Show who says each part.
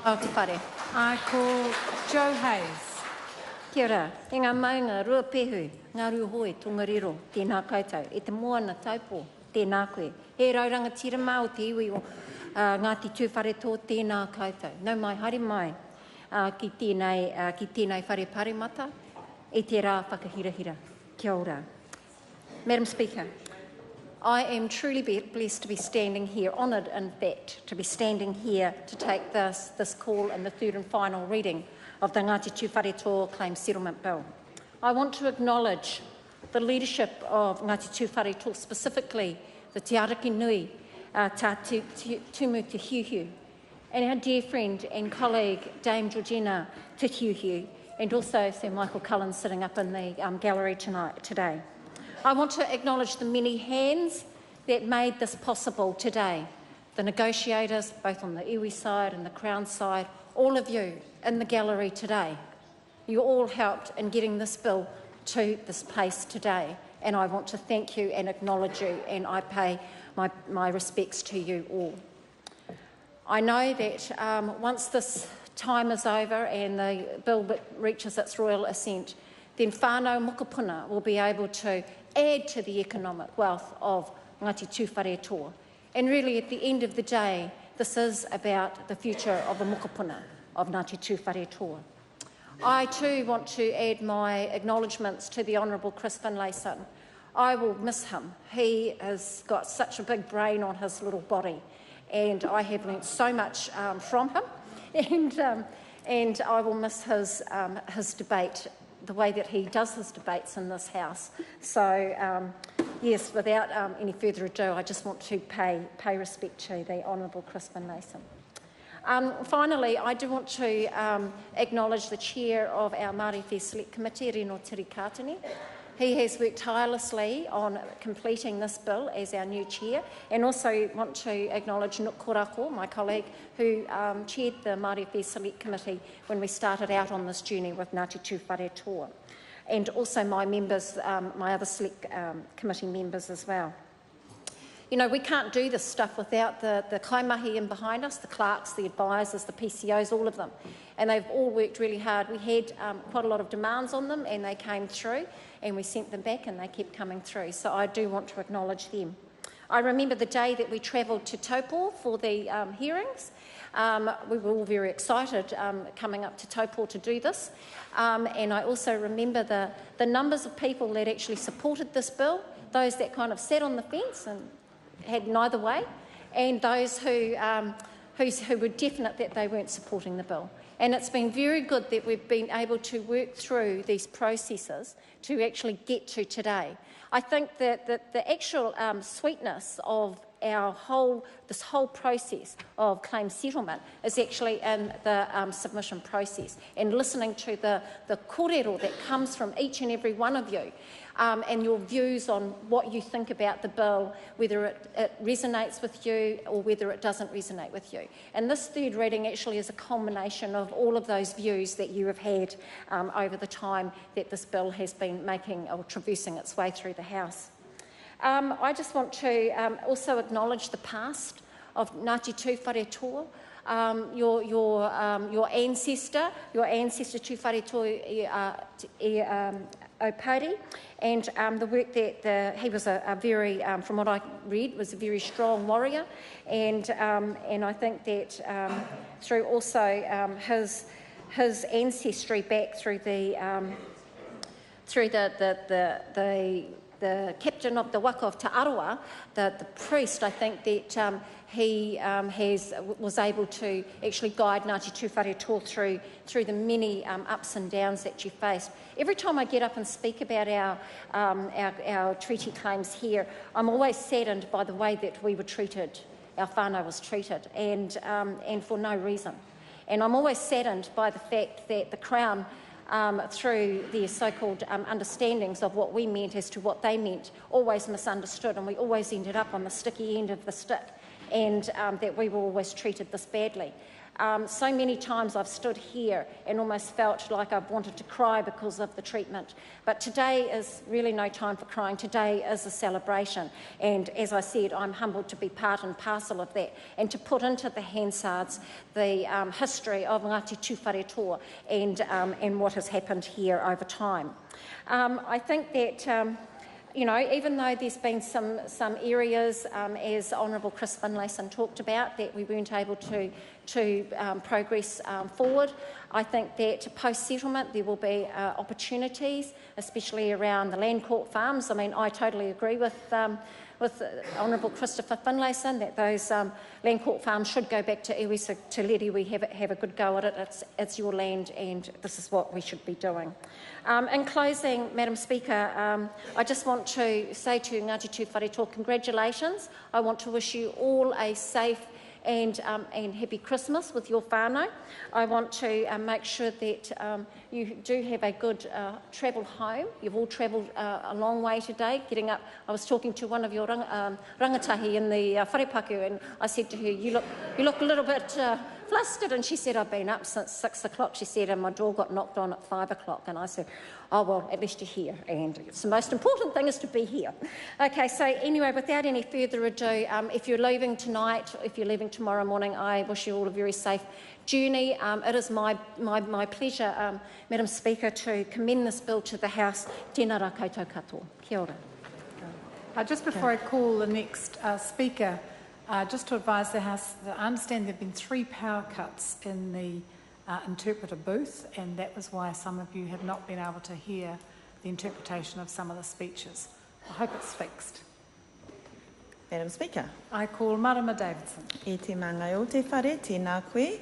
Speaker 1: O te whare.
Speaker 2: I call Joe Hayes.
Speaker 1: Kia ora, e ngā maunga rua pehu, ngā ruhoi tongariro, tēnā koutou, e te moana taupō, tēnā koe. He rauranga tira mā o te iwi o Ngāti Tūwharetoa, tēnā koutou. Nau mai, haere mai, ki tēnei whare parimata, e te rā whakahirahira. Kia ora. Madam Speaker, I am truly blessed to be standing here, honoured in fact, to be standing here to take this call in the third and final reading of the Ngāti Tūwharetoa Claim Settlement Bill. I want to acknowledge the leadership of Ngāti Tūwharetoa, specifically the Te Ariki Nui, Tā Tumu Te Hiuhiu, and our dear friend and colleague Dame Georgina Te Hiuhiu, and also Sir Michael Cullen sitting up in the gallery today. I want to acknowledge the many hands that made this possible today. The negotiators, both on the iwi side and the Crown side, all of you in the gallery today. You all helped in getting this bill to this place today, and I want to thank you and acknowledge you, and I pay my respects to you all. I know that once this time is over and the bill reaches its royal assent, then whānau mokopuna will be able to add to the economic wealth of Ngāti Tūwharetoa. And really, at the end of the day, this is about the future of the mokopuna of Ngāti Tūwharetoa. I too want to add my acknowledgements to the Honourable Chris Finlayson. I will miss him. He has got such a big brain on his little body, and I have learnt so much from him, and I will miss his debate, the way that he does his debates in this House. So, yes, without any further ado, I just want to pay respect to the Honourable Chris Finlayson. Finally, I do want to acknowledge the chair of our Māori Affairs Select Committee, Reno Tirikātini. He has worked tirelessly on completing this bill as our new chair, and also want to acknowledge Nuk Korako, my colleague, who chaired the Māori Affairs Select Committee when we started out on this journey with Ngāti Tūwharetoa, and also my members, my other Select Committee members as well. You know, we can't do this stuff without the kaimahi in behind us, the clerks, the advisors, the PCOs, all of them. And they've all worked really hard. We had quite a lot of demands on them, and they came through, and we sent them back, and they kept coming through. So I do want to acknowledge them. I remember the day that we travelled to Taupo for the hearings. We were all very excited coming up to Taupo to do this. And I also remember the numbers of people that actually supported this bill, those that kind of sat on the fence and had neither way, and those who were definite that they weren't supporting the bill. And it's been very good that we've been able to work through these processes to actually get to today. I think that the actual sweetness of this whole process of claim settlement is actually in the submission process, and listening to the kōrero that comes from each and every one of you, and your views on what you think about the bill, whether it resonates with you or whether it doesn't resonate with you. And this third reading actually is a culmination of all of those views that you have had over the time that this bill has been making or traversing its way through the House. I just want to also acknowledge the past of Ngāti Tūwharetoa. Your ancestor Tūwharetoa Opari, and the work that he was a very, from what I read, was a very strong warrior, and I think that through also his ancestry back through the captain of the waka of Te Arawa, the priest, I think that he was able to actually guide Ngāti Tūwharetoa through the many ups and downs that you faced. Every time I get up and speak about our treaty claims here, I'm always saddened by the way that we were treated, our whānau was treated, and for no reason. And I'm always saddened by the fact that the Crown, through their so-called understandings of what we meant as to what they meant, always misunderstood, and we always ended up on the sticky end of the stick. and that we were always treated this badly. So many times I've stood here and almost felt like I've wanted to cry because of the treatment. But today is really no time for crying. Today is a celebration. And as I said, I'm humbled to be part and parcel of that and to put into the Hansards the history of Ngāti Tūwharetoa and what has happened here over time. I think that even though there's been some areas, as Honourable Chris Finlayson talked about, that we weren't able to progress forward, I think that post-settlement there will be opportunities, especially around the land court farms. I mean, I totally agree with Honourable Christopher Finlayson that those land court farms should go back to iwi, so to let iwi have a good go at it. It's your land and this is what we should be doing. In closing, Madam Speaker, I just want to say to Ngāti Tūwharetoa, congratulations. I want to wish you all a safe and happy Christmas with your whānau. I want to make sure that you do have a good travel home. You've all travelled a long way today, getting up. I was talking to one of your rangatahi in the wharepaku, and I said to her, you look a little bit flustered, and she said, I've been up since 6 o'clock, she said, and my door got knocked on at 5 o'clock, and I said, oh, well, at least you're here, and it's the most important thing is to be here. Okay, so anyway, without any further ado, if you're leaving tonight, if you're leaving tomorrow morning, I wish you all a very safe journey. It is my pleasure, Madam Speaker, to commend this bill to the House. Tēnā rā koutou katoa. Kia ora.
Speaker 2: Just before I call the next speaker, just to advise the House, I understand there have been 3 power cuts in the interpreter booth, and that was why some of you have not been able to hear the interpretation of some of the speeches. I hope it's fixed.
Speaker 3: Madam Speaker.
Speaker 2: I call Marama Davidson.
Speaker 3: E te mangai o te whare, tēnā koe.